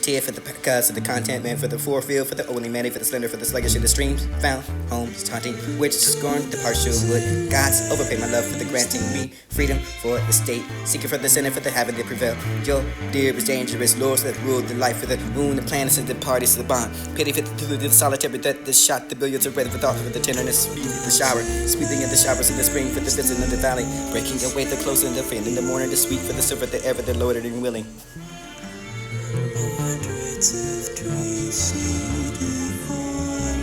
tear for the cause of the content man, for the forefield, for the only man, for the slender, for the sluggish of the streams, found homes taunting, which scorn the partial wood. Gods overpay my love for the granting me freedom for the state, seeking for the sinner, for the having that prevail. Your dear is dangerous, lords that rule the life, for the moon, the planets, and the parties of the bond. Pity for the solitary that the shot, the billiards are ready for thought, for the tenderness, speed in the shower, sweeping in the showers in the spring, for the visit in the valley, breaking away the close and the friend in the morning, the sweet for the silver, the ever, the loaded and willing. Hundreds of trees seated for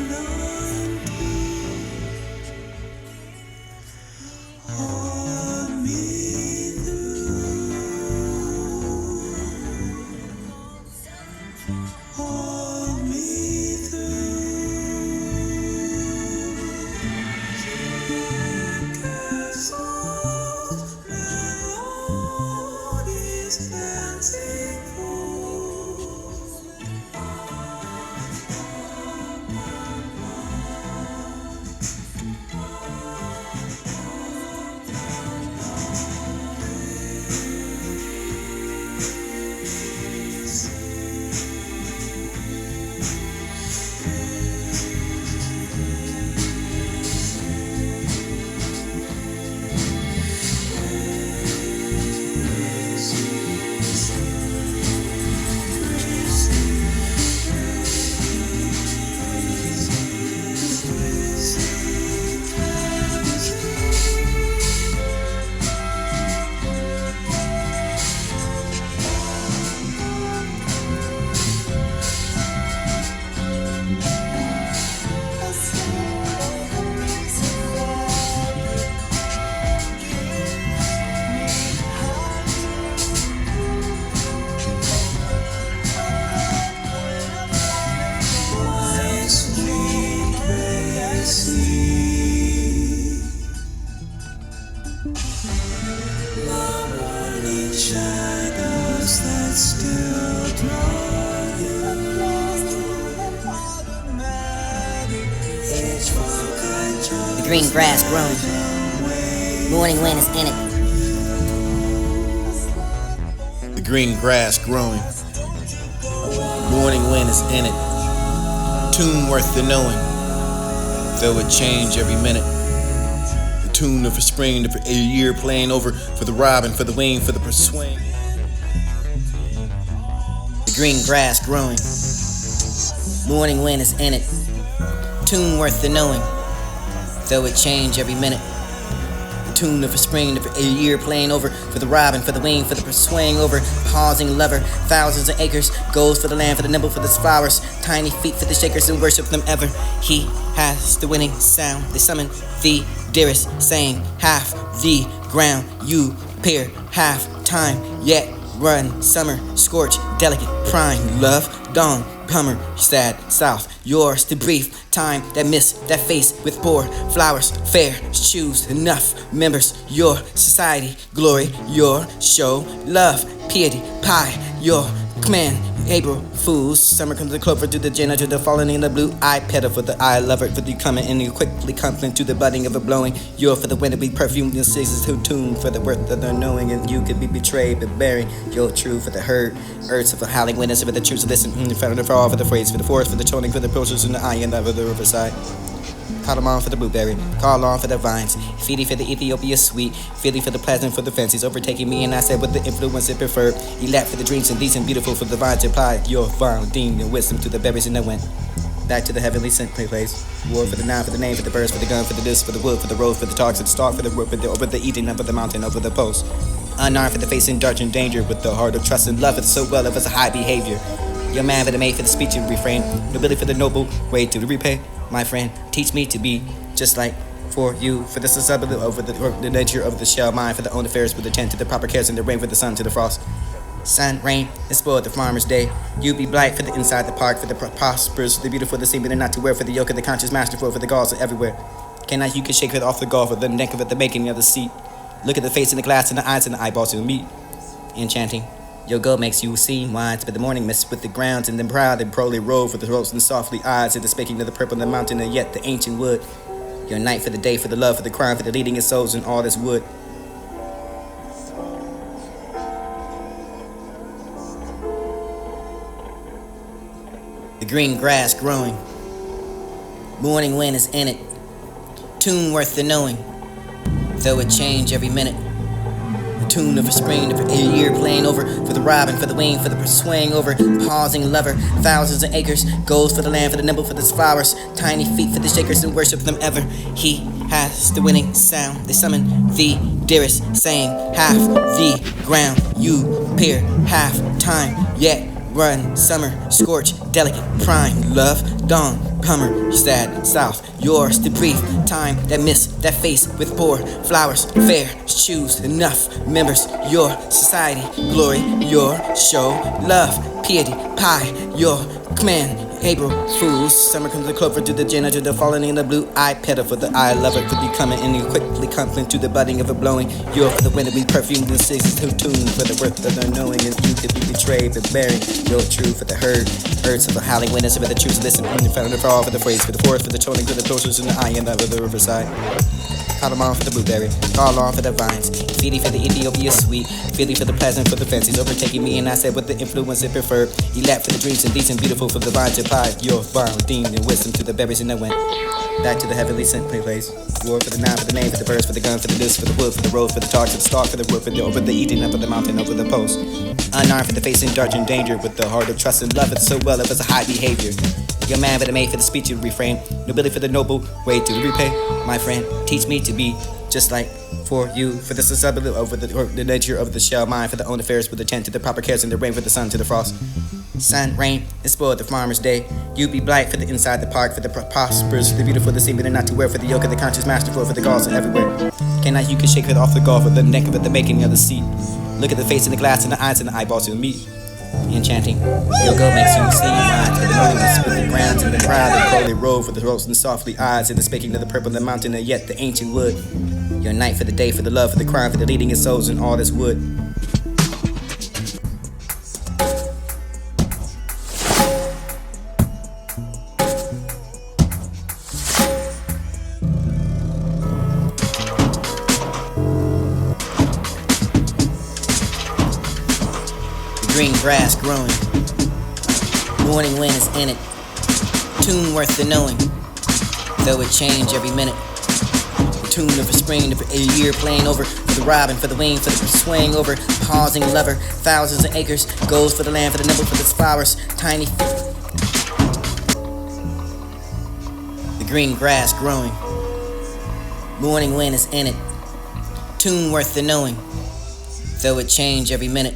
love, hold me through, hold me through, 'cause all melodies dancing shadows that still draw you. The green grass growing, morning wind is in it. The green grass growing, morning wind is in it. Tune worth the knowing, though it change every minute. The tune of a spring, of a year playing over, for the robin, for the wing, for the swing. The green grass growing, morning wind is in it. Tune worth the knowing, though it change every minute. The tune of a spring, of a year playing over, for the robin, for the wing, for the swing over, pausing lover, thousands of acres, goes for the land, for the nimble, for the flowers, tiny feet for the shakers and worship them ever. He has the winning sound, they summon the dearest, saying half the ground you peer, half time yet run, summer, scorch, delicate, prime, love, dawn, comer, sad, south, yours to brief time that miss that face with poor flowers, fair, choose enough members, your society, glory, your show, love, piety, pie, your command, April fools, summer comes the clover to the jenna, to the falling in the blue eye petal for the eye lover, for the coming and you quickly coming to the budding of a blowing, you're for the wind to be perfumed and sixes who tune for the worth of the knowing, and you could be betrayed but bearing your true for the herd, earths of the howling witness for the truth to listen, for the fall, for the phrase, for the forest, for the toning, for the pilchers in the eye and of the riverside. Cardamom for the blueberry, call on for the vines, feedy for the Ethiopia sweet, feely for the pleasant, for the fancies overtaking me, and I said with the influence it preferred, elect for the dreams and decent, beautiful for the vines, applied your vile deem and wisdom to the berries, and I went back to the heavenly sent place. War for the noun, for the name, for the birds, for the gun, for the disc, for the wood, for the rose, for the dogs, for the stalk, for the wood, for the over the eating, over the mountain, over the post. Unarmed for the face in dark and danger, with the heart of trust and love, it's so well of us a high behavior. Your man for the maid, for the speech and refrain, nobility for the noble, way to the repay. My friend, teach me to be just like for you, for this is over the nature of the shell, mine for the own affairs, with the tent to the proper cares, and the rain for the sun to the frost. Sun, rain, and spoil the farmer's day. You be blight for the inside the park, for the prosperous, the beautiful, the seeming, and not to wear, for the yoke of the conscious masterful, for the galls are everywhere. Cannot you can shake it off the gall, for the neck of it, the making of the seat. Look at the face in the glass, and the eyes and the eyeballs to meet. Enchanting. Your goat makes you seem wise, but the morning mist with the grounds, and then proud and proudly roll for the ropes and softly eyes, and the speaking of the purple in the mountain, and yet the ancient wood. Your night for the day, for the love, for the crime, for the leading of souls, and all this wood. the green grass growing. Morning wind is in it, tune worth the knowing, though it change every minute. The tune of a spring, of a year playing over, for the robin, for the wing, for the swaying over, pausing lover, thousands of acres, goes for the land, for the nimble, for the flowers, tiny feet for the shakers and worship them ever. He has the winning sound, they summon the dearest, saying half the ground, you peer half time, yet run, summer, scorch, delicate, prime, love, dawn, comer, sad, south, yours to brief, time that miss, that face with poor flowers, fair, choose enough members, your society, glory, your show, love, piety, pie, your command, April fools, summer comes to clover to the Jenna, to the falling in the blue eye petal for the eye lover to be coming and you quickly compliment to the budding of a blowing. You're for the wind to be perfumed and six to tune for the worth of their knowing, and you could be betrayed but bearing your true for the herd. Birds of the howling winds for the truth, listen, and found for all for the phrase, for the forest, for the trolling, for the closures in the eye and of the riverside. Call them on for the blueberry, call on for the vines, feedy for the Ethiopia sweet, feely for the pleasant, for the fancies, overtaking me, and I said what the influence it preferred. He laughed for the dreams and decent, beautiful for the vines and pied, your vine, deemed and wisdom to the berries, and I went back to the heavenly sent place. War for the nine, for the name, for the birds, for the gun, for the disc, for the wood, for the road, for the target, for the stalk, for the wood, for the over the eating, up of the mountain, over the post. Unarmed for the facing dart and danger, with the heart of trust and love, it so well, it was a high behavior. Your man for the made for the speech you refrain, nobility for the noble way to repay. My friend, teach me to be just like for you, for the susceptible over the nature of the shell, mind for the own affairs with the tent to the proper cares and the rain for the sun to the frost. Sun, rain, and spoiled the farmer's day. You be blight for the inside the park, for the prosperous, the beautiful, the seeming and not to wear, for the yoke of the conscious masterful, for the gauze and everywhere. Cannot you can shake it off the golf of the neck of it, the making of the seat. Look at the face in the glass and the eyes and the eyeballs and the meat. Enchanting, your go makes you see lines for the loneliness with the grounds and the crowd and crowley road for the rose and softly eyes and the speaking of the purple of the mountain and yet the ancient wood. Your night for the day, for the love, for the crime, for the leading of souls and all this wood. Green grass growing, morning wind is in it, tune worth the knowing, though it change every minute. The tune of a spring, of a year playing over, for the robin, for the wing, for the swaying over, pausing lover, thousands of acres, goes for the land, for the nimble, for the flowers, tiny feet. The green grass growing, morning wind is in it, tune worth the knowing, though it change every minute.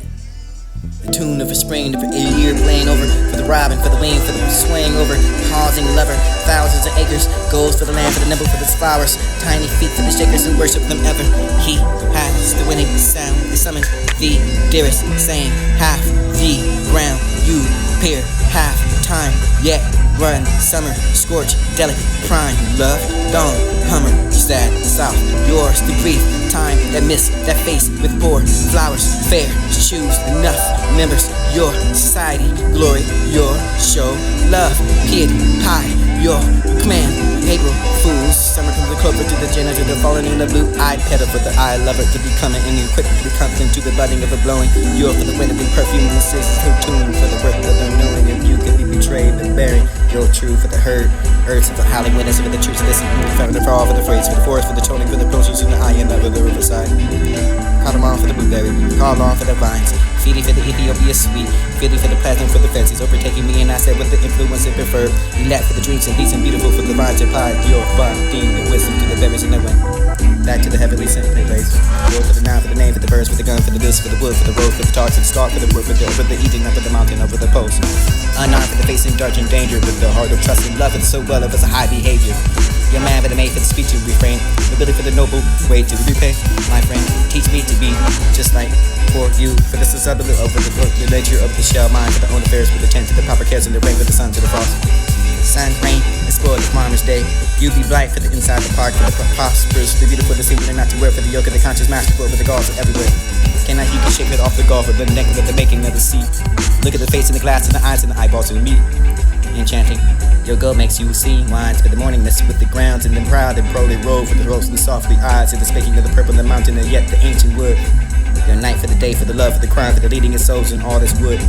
The tune of a spring, of a year playing over, for the robin, for the wing, for the swaying over, pausing lover, thousands of acres, goes for the land, for the nimble, for the flowers, tiny feet for the shakers and worship them ever. He has the winning sound, they summon the dearest, saying half the ground, you peer half time, yet run, summer, scorch, delicate, prime, love, dawn, hummer, sad, south, yours to brief, time that miss, that face with poor flowers, fair, choose enough members, your society, glory, your show, love, piety, pie, your command, April fools, summer comes to clover to the Jenna, to the falling in the blue eye petal for the eye lover to be coming and you quickly compliment to the budding of a blowing. You're for the wind to be perfumed and six to tune for the worth of their knowing, and you could be betrayed but bearing your true for the herd. Earths of the howling winds for the truth to listen, found for all for the phrase, for the forest, for the trolling, for the closures in the eye and of the riverside. Call them on for the blueberry, call on for the vines, feedy for the Ethiopia sweet, feely for the pleasant, for the fancies, overtaking me, and I said what the influence it preferred. He laughed for the dreams and decent, beautiful for the vines and pied, your fine, deemed and wisdom to the berries, and I went back to the heavenly sent place. War for the nine, for the name, for the birds, for the gun, for the disc, for the wood, for the road, for the target, for the stalk, for the wood, for the eating, up of the mountain, over the post. Unarmed for the facing dart and danger, with the heart of trust and love, and so well it was a high behavior. Your man for the made, for the speech you refrain, nobility for the noble way to repay. My friend, teach me to be just like for you, for the susceptible over the nature of the shell, mind for the own affairs, with the tent to the proper cares and the rain for the sun to the frost. Sun, rain, and spoiled the farmer's day. You be blight for the inside the park, for the prosperous, the beautiful, the seeming and not to wear, for the yoke of the conscious masterful, for the gauze and everywhere. Cannot you can shake it off the golf of the neck of the making of the seat. Look at the face in the glass and the eyes and the eyeballs and the meat. Enchanting, your go makes you see wines for the morning mist with the grounds and then proud and proudly roll for the rose and softly eyes and the speaking of the purple of the mountain and yet the ancient wood. Your night for the day, for the love, for the crime, for the leading of souls and all this wood.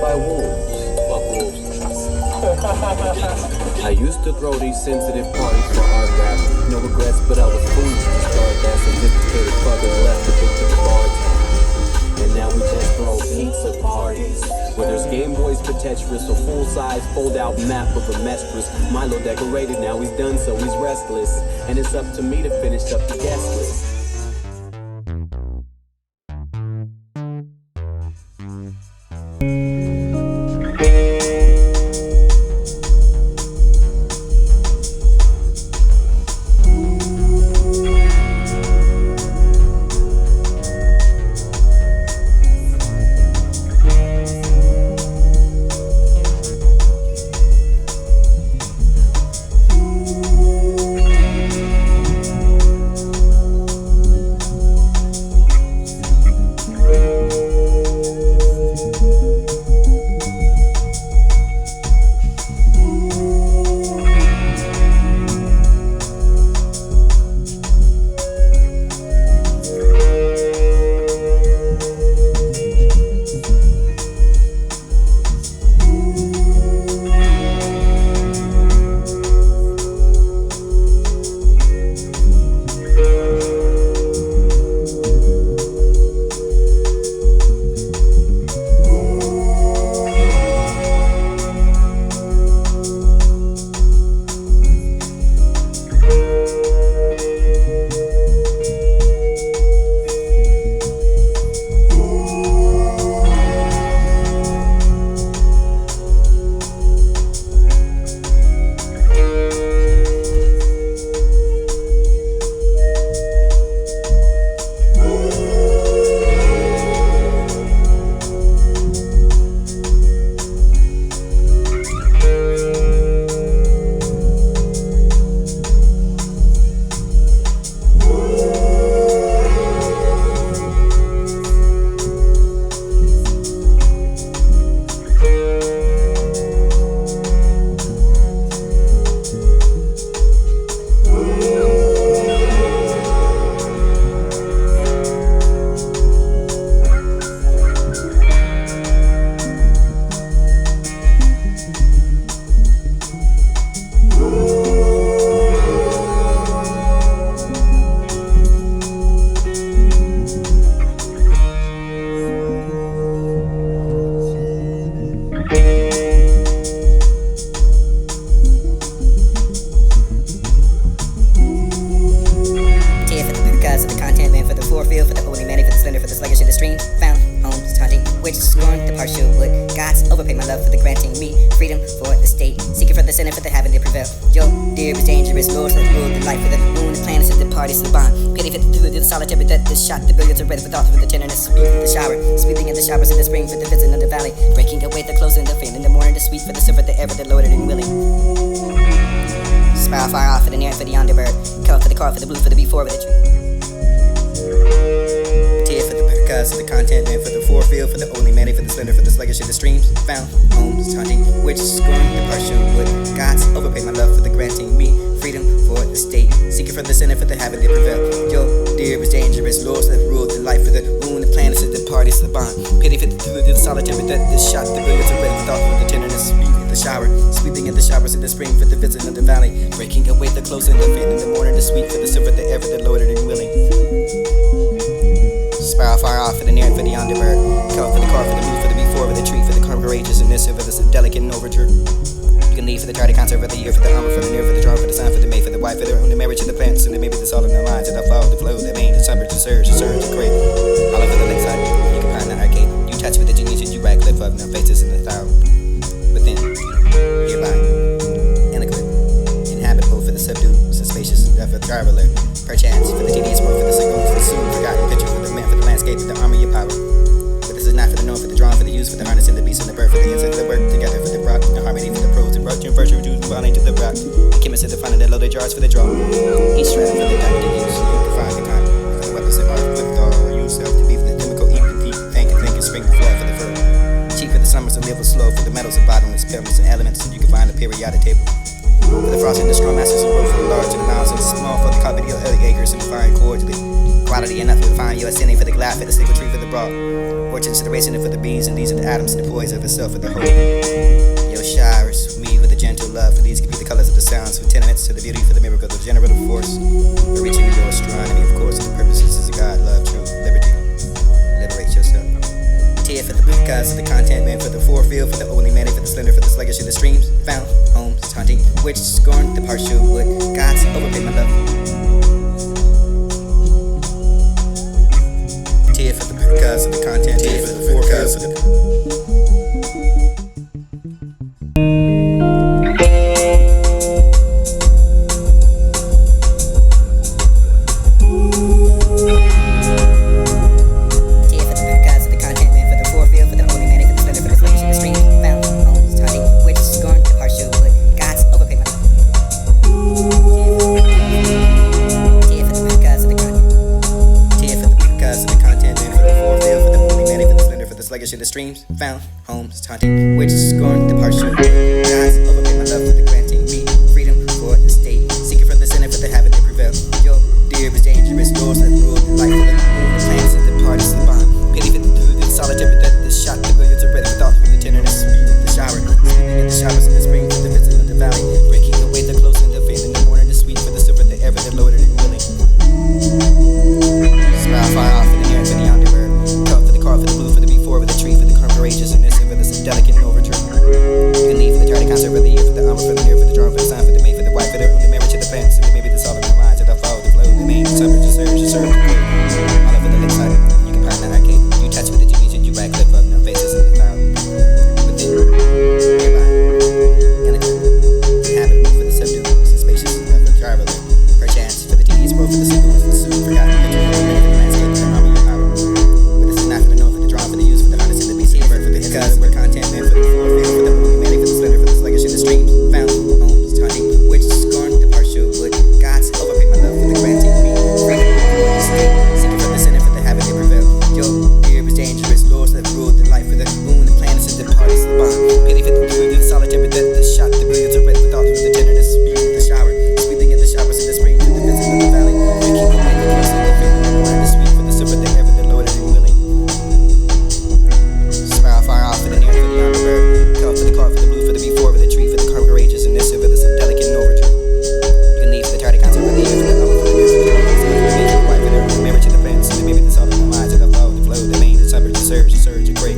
by wolves. Fuck wolves. I used to throw these sensitive parties for art rap. No regrets, but I was foolish to start that. Sophisticated fuckers left to pick to the bar tab. And now we just throw pizza parties. Where there's Game Boys for Tetris, a full-size fold-out map of a mistress. Milo decorated, now he's done, so he's restless. And it's up to me to finish up the guest list. partial would gods overpay my love for the granting me freedom for the state, seeking for the sinner for the having to prevail. Your dear is dangerous, lords that rule the life of the moon, the planets of the parties of the bond. Pity fit through the solitary that the shot, the billiards are ready for thoughts with the tenderness, sweeping the shower, sweeping in the showers in the spring for the visit of the valley, breaking away the close and the faint in the morning, the sweet for the silver, the ever, the loaded and willing. Spiral far off for the near, for the yonder bird, color for the car, for the blue, for the before, for the tree. Tear for the podcast, for the content, man, for the forefield, for the only man, for the slender, for the sluggish, of the streams, found homes, taunting, which scorn the partial wood. Gods overpay my love for the granting me freedom for the state, seeking for the sinner, for the habit that prevail. Your dear is dangerous, lords that rule the life for the moon, the planets, of the parties, the bond. Pity for the solitary that the shot, the billiards are ready for thought with the tenderness, sweeping the shower, sweeping in the showers in the spring for the visit of the valley, breaking away the close and the faint in the morning, the sweet for the silver, the ever, the loaded and willing. Spiral far off for the near, for the yonder bird, color for the car, for the blue, for the before, for the tree, for the courageous and this, for the delicate and overture. You can leave for the tardy concert, for the year, for the armor, for the near, for the draw, for the sign, for the mate, for the wife, for the own, the marriage, and the plants, and the maybe the salt in the lines, and the flow, the flow, the vein, the summer, the surge, the great. All over the lakeside, you can find the arcade. You touch with the genius, and you ride cliff of no faces in the cloud. Within, hereby, inadequate, inhabitable for the subdued, so spacious, for the traveler, perchance, for the tedious more, for the signal, for the soon forgotten picture, for the man, for the landscape, for the army of power. But this is not for the known, for the drawn, for the use, for the harness and the beast and the bird, for the insect, for the work together, for the rock, the harmony, for the prose and virtue, virtue, to falling to the rock. The chemist at the front of the loaded jars for the draw. Each shred for the diamond to use, you can find the kind, for the weapons and art, with all yourself to be for the chemical, even deep, think and spring the flood for the fur. Cheap for the summers and live slow, for the metals and bottomless pebbles and elements, you can find the periodic table. For the frost and the strong masters and road, for the large and the mounds and the small, for the copy of the early acres and the fine cordially. Quality enough to find you ascending for the glad, for the sleep tree for the broad. Fortunes to the racing and for the bees, and these are the atoms and the poise of itself for the whole. Yo, showers for me with a gentle love, for these could be the colors of the sounds, from tenements to the beauty for the miracle of the generative force. For reaching your astronomy, of course, the purposes is a God, love, truth, liberty. Liberate yourself. Tear for the cause of the content, man for the forefield, for the only man, for the slender, for the sluggish in the streams, found, homes, taunting, which scorn, the partial wood, God's overpay my love. Tear for the cause of the content, tear for the forecast of the sluggish in the streams, found, homes, taunting, which scorn, the partial, God's overpay my love for the granting me freedom for the state, seeking for the sinner, for the habit to prevail. Yo, dear is dangerous, laws that rule the life of the moon, the plans and the parties of the bond. Pity for the dude, the solitary death, the shot, the billiards of rhythm, thought for the tenderness, speed in the shower, sleeping in the showers in the spring, for the visit of the valley, breaking away the close and the veil in the morning, the sweet for the silver, the ever, the loaded and willing. Smile far off in the air for the underwear, cut for the car, for the blue, for the before, for the tree, for the courageous and this for the delicate and overture. You can leave for the tardy concert for the year, for the armor, for the mirror, for the drum, for the sign, for the maid, for the white, for the marriage, to the pants, and maybe the solid mind, to the foe, the flow, the main, the summer, to serve, all over the lakeside. You can find that arcade. You touch with the genius and you back lift up, no faces in the cloud. Within, nearby, in a habitable for the subdued, suspicious, for the traveler, perchance, for the tedious road, for the single, for the soon forgotten picture, for the landscape, for the harmony of power. But this is not for the known, for the drawn, for the use, for the harness, and the BC, for the because we're content, man, for the forefield, for the moving, man, for the slender, for the sluggish in the streams, found, homes, taunting, which scorn, the partial wood, God's overpay my love for the granting me freedom for the state, seeking for the sinner, for the habit they prevail. Yo, fear is dangerous, laws that rule the life for the moon, the planets, and the parties of the bond. Pity for the dude, the solitary death, the shot, the billiards of red, the thought for the tenderness, speed in the shower, sweeping in the showers in the spring, for the visit of the valley, making the wind, the close and the fin, the morning, the sweet for the silver, the ever, the loaded and willing. Smile far off for the near, for the underwear, cut for the car, for the blue, for the before, for the tree, for the courageous and this silver, the delicate and overture. You can leave for the tardy concert for the year, for the hour, for the mirror, for the drum, for the major, the white, for the marriage, to the fence, and maybe the solid the mind, to the flow, the main, the summer, the surge, a break.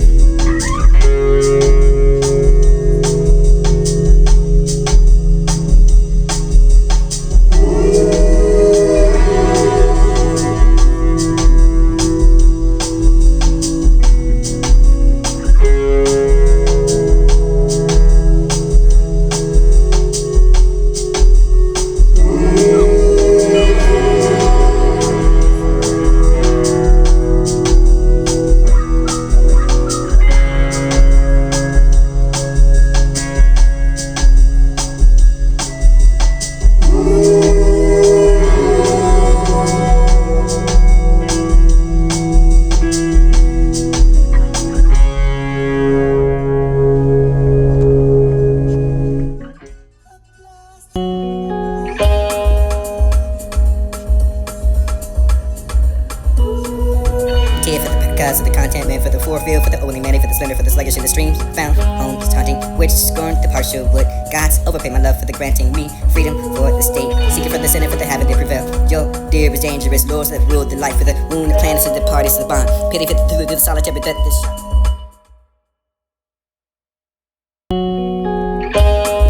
Because of the content, man, for the forefield, for the only man, for the slender, for the sluggish in the streams, found, homes, taunting, which scorn, the partial wood, God's overpay my love for the granting me freedom for the state, seeking for the sinner, for the habit they prevail. Yo, dear is dangerous, laws that rule the life for the moon, the planets, and the parties of the bond. Pity for the solitary death, the shot.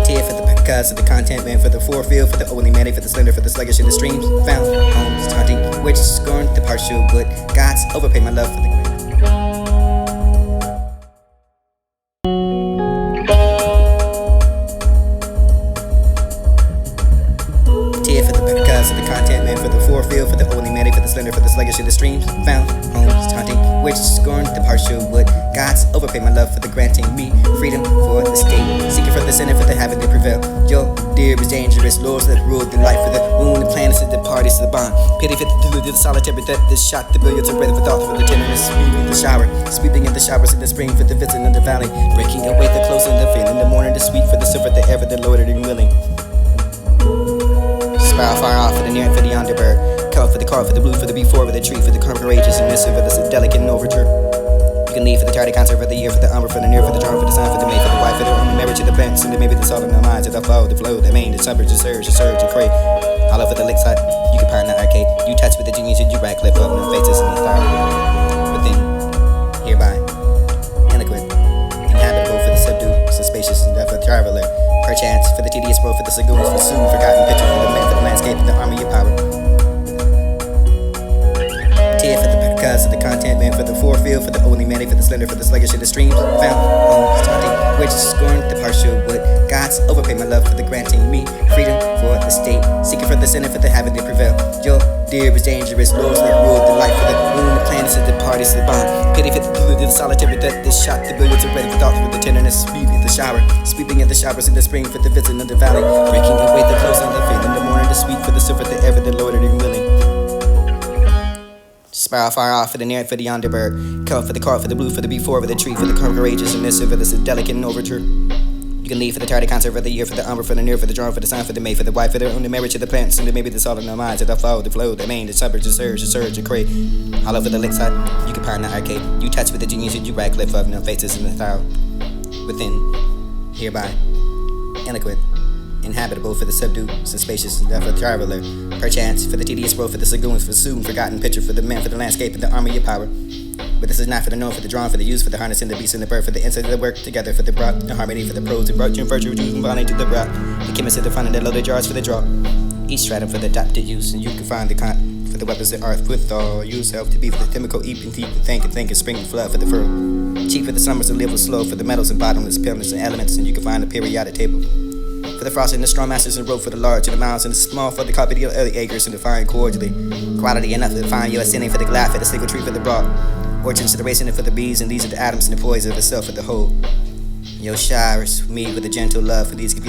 Tear for the cause of the content, man, for the forefield, for the only man, for the slender, for the sluggish in the streams, found, homes, taunting, which scorn, the partial wood, God's overpay my love for the Tear for the cause of the content, man, for the forefield, for the only man, for the slender, for the sluggish in the streams, found, homes, taunting, which scorn, the partial wood, God's overpay my love for the granting me freedom for the state, seeking for the sinner, for the habit they prevail. Yo, dear is dangerous, laws that rule the life for the moon, the planets, and the parties of the bond. Pity for the solitary death, the shot, the billiards of red, the thought for the tenderness, speed in the shower, sweeping in the showers in the spring, for the visit of the valley, breaking away the close and the fin, in the morning, the sweet for the silver, the ever, the loaded and willing. Smile far off for the near and for the underbird, Color for the car, for the blue, for the B4, for the tree, for the courageous and missive, for the delicate overture. You can leave for the tardy concert, for the year, for the umber, for the near, for the charm, for the sun, for the maid, for the wife, for the only marriage, to the bent, and maybe the salt in our minds, to the flow, the main, the suburbs, the surge, the crate. All over the lick side, you can pine the arcade. You touch with the genius, you right clip up, no faces in the star. But then, hereby, eloquent, inhabitable for the subdued, so spacious and for the traveler. Perchance, for the tedious road, for the sagoons, for soon forgotten picture, for the man, for the landscape, for the army of power. Tear for the cause of the content man, for the forefield, for the only man, for the slender, for the sluggish in the streams, found, homes, taunting, which scorned the partial wood. Gods overpay my love for the granting me freedom for the state, seeking for the sinner, for the having to prevail. Your dear was dangerous, lords that ruled the life for the moon, the planets, and the parties, the bond. Pity for the solitary death, the shot, the billiards are ready for thoughts with the tenderness, sweeping at the shower, sweeping at the showers in the spring for the visit of the valley, breaking away the close on the feeling, the morning, the sweet for the silver, the ever, the Lord, and willing. Spiral far off for the near, for the underberg. Color for the car, for the blue, for the B4, for the tree, for the courageous and missive, for the delicate overture. You can leave for the tardy concert, for the year, for the umber, for the near, for the drawn, for the sun, for the maid, for the wife, for the only marriage, to the plants, and maybe the salt in our minds, to the flow, the main, the suburbs, the surge, the crate. All over the lick side, you can pine the arcade. You touch with the genius, you right clip up, no faces in the style. Within, hereby, eloquent, inhabitable for the subdued, so spacious, and for the traveler. Perchance, for the tedious road, for the sagoons, for soon forgotten picture, for the man, for the landscape, and the army of power. But this is not for the known, for the drawn, for the use, for the harness and the beast and the bird, for the insect of the work together, for the brought, the harmony, for the prose, and virtue, and bonding to the rock. The chemist of the fun and the loaded jars for the draw. Each stratum for the adopted use, and you can find the for the weapons of earth with all yourself to be for the chemical, eat and think and spring and flood for the fur. Cheap for the summers and live with slow, for the metals and bottomless pillars and elements, and you can find the periodic table. For the frost and the strong masters and rope for the large and the mounds and the small for the carpet of the acres and the fine cordially. Quality enough to find your ascending for the glad for the single tree for the broad. Orchards to the racing for the bees, and these are the atoms and the poison of itself for the whole. Your showers, me with a gentle love, for these could be the